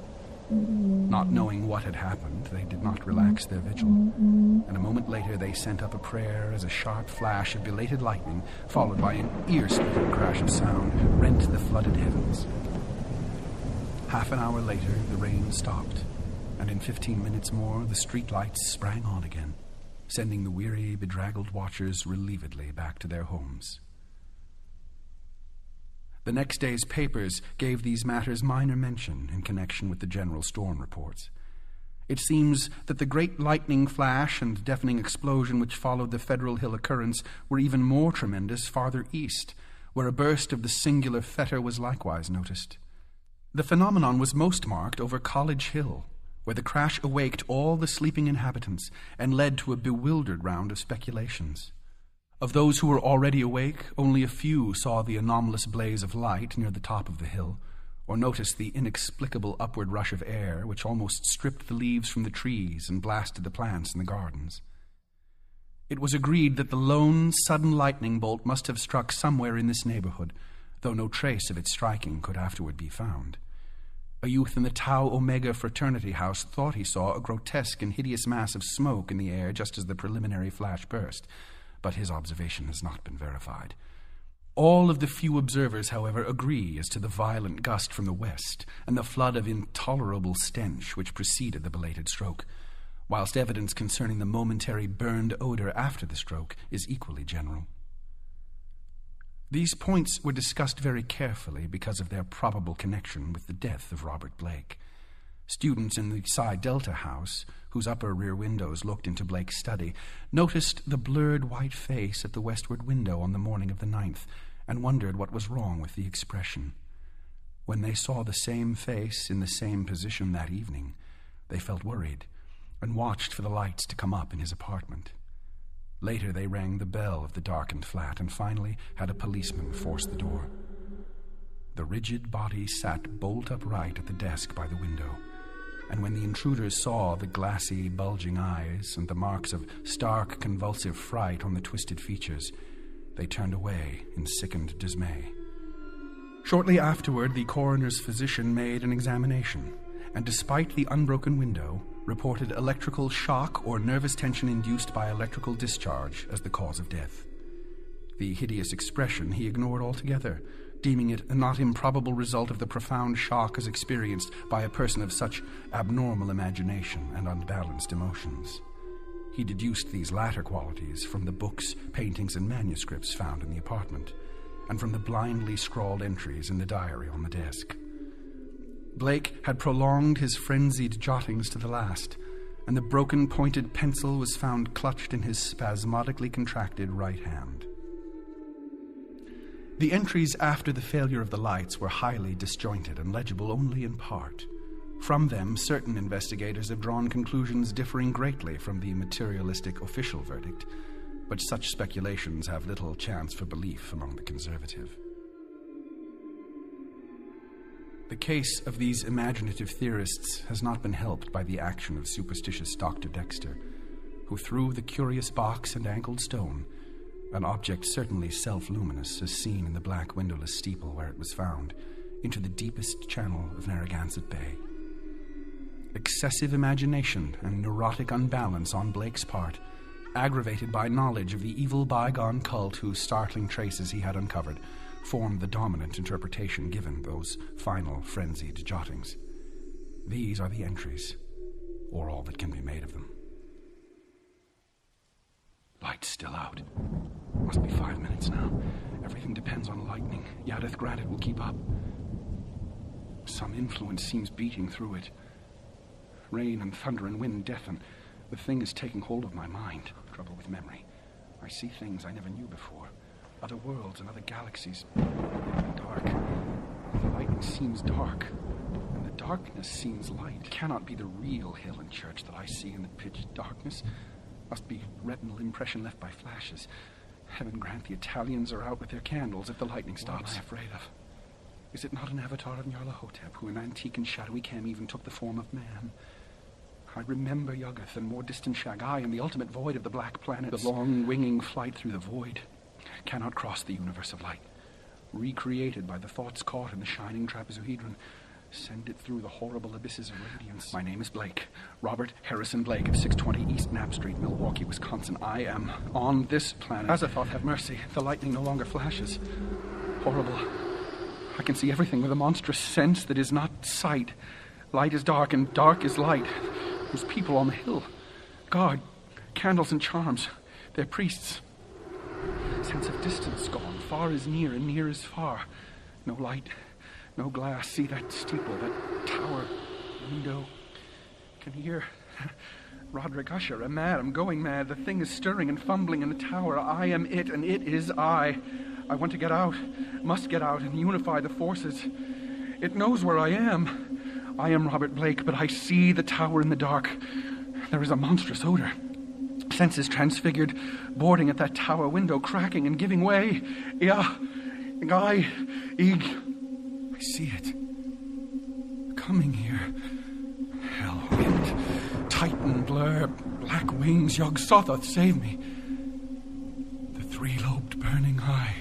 Not knowing what had happened, they did not relax their vigil, and a moment later they sent up a prayer as a sharp flash of belated lightning, followed by an ear-splitting crash of sound, rent the flooded heavens. Half an hour later, the rain stopped, and in 15 minutes more, the streetlights sprang on again, sending the weary, bedraggled watchers relievedly back to their homes. The next day's papers gave these matters minor mention in connection with the general storm reports. It seems that the great lightning flash and deafening explosion which followed the Federal Hill occurrence were even more tremendous farther east, where a burst of the singular fetor was likewise noticed. The phenomenon was most marked over College Hill, where the crash awaked all the sleeping inhabitants and led to a bewildered round of speculations. Of those who were already awake, only a few saw the anomalous blaze of light near the top of the hill, or noticed the inexplicable upward rush of air which almost stripped the leaves from the trees and blasted the plants in the gardens. It was agreed that the lone, sudden lightning bolt must have struck somewhere in this neighborhood, though no trace of its striking could afterward be found. A youth in the Tau Omega fraternity house thought he saw a grotesque and hideous mass of smoke in the air just as the preliminary flash burst, but his observation has not been verified. All of the few observers, however, agree as to the violent gust from the west and the flood of intolerable stench which preceded the belated stroke, whilst evidence concerning the momentary burned odor after the stroke is equally general. These points were discussed very carefully because of their probable connection with the death of Robert Blake. Students in the Psi Delta house, whose upper rear windows looked into Blake's study, noticed the blurred white face at the westward window on the morning of the 9th and wondered what was wrong with the expression. When they saw the same face in the same position that evening, they felt worried and watched for the lights to come up in his apartment. Later, they rang the bell of the darkened flat and finally had a policeman force the door. The rigid body sat bolt upright at the desk by the window, and when the intruders saw the glassy, bulging eyes and the marks of stark, convulsive fright on the twisted features, they turned away in sickened dismay. Shortly afterward, the coroner's physician made an examination, and despite the unbroken window, reported electrical shock or nervous tension induced by electrical discharge as the cause of death. The hideous expression he ignored altogether, deeming it a not improbable result of the profound shock as experienced by a person of such abnormal imagination and unbalanced emotions. He deduced these latter qualities from the books, paintings, and manuscripts found in the apartment, and from the blindly scrawled entries in the diary on the desk. Blake had prolonged his frenzied jottings to the last, and the broken pointed pencil was found clutched in his spasmodically contracted right hand. The entries after the failure of the lights were highly disjointed and legible only in part. From them, certain investigators have drawn conclusions differing greatly from the materialistic official verdict, but such speculations have little chance for belief among the conservative. The case of these imaginative theorists has not been helped by the action of superstitious Dr. Dexter, who threw the curious box and ankled stone, an object certainly self-luminous as seen in the black windowless steeple where it was found, into the deepest channel of Narragansett Bay. Excessive imagination and neurotic unbalance on Blake's part, aggravated by knowledge of the evil bygone cult whose startling traces he had uncovered, formed the dominant interpretation given those final frenzied jottings. These are the entries, or all that can be made of them. Light's still out. Must be 5 minutes now. Everything depends on lightning. Yadith granted will keep up. Some influence seems beating through it. Rain and thunder and wind deafen. The thing is taking hold of my mind. Trouble with memory. I see things I never knew before. Other worlds and other galaxies. They're dark. The lightning seems dark. And the darkness seems light. It cannot be the real hill and church that I see in the pitch darkness. Must be retinal impression left by flashes. Heaven grant the Italians are out with their candles if the lightning stops. What am I afraid of? Is it not an avatar of Nyarlathotep, who in antique and shadowy Kem even took the form of man? I remember Yuggoth and more distant Shagai and the ultimate void of the black planets. The long winging flight through the void cannot cross the universe of light. Recreated by the thoughts caught in the shining trapezohedron, send it through the horrible abysses of radiance. My name is Blake. Robert Harrison Blake of 620 East Knapp Street, Milwaukee, Wisconsin. I am on this planet. Azathoth, have mercy. The lightning no longer flashes. Horrible. I can see everything with a monstrous sense that is not sight. Light is dark and dark is light. There's people on the hill. Guard, candles and charms. They're priests. Sense of distance gone. Far is near and near is far. No light. No glass. See that steeple, that tower, window. Can hear Roderick Usher. I'm mad. I'm going mad. The thing is stirring and fumbling in the tower. I am it, and it is I. I want to get out. Must get out and unify the forces. It knows where I am. I am Robert Blake, but I see the tower in the dark. There is a monstrous odor. Senses transfigured, boarding at that tower window, cracking and giving way. I see it. Coming here. Hell, wind, Titan, blur, black wings, Yog-Sothoth, save me. The three-lobed burning eye.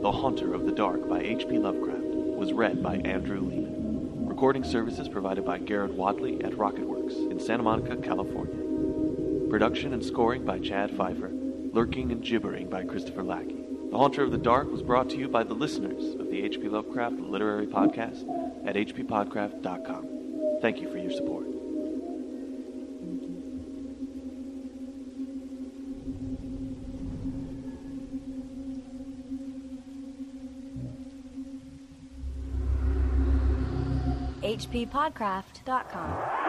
The Haunter of the Dark by H.P. Lovecraft was read by Andrew Lehman. Recording services provided by Garrett Wadley at Rocketworks in Santa Monica, California. Production and scoring by Chad Pfeiffer. Lurking and gibbering by Christopher Lackey. The Haunter of the Dark was brought to you by the listeners of the H.P. Lovecraft Literary Podcast at hppodcraft.com. Thank you for your support. hppodcraft.com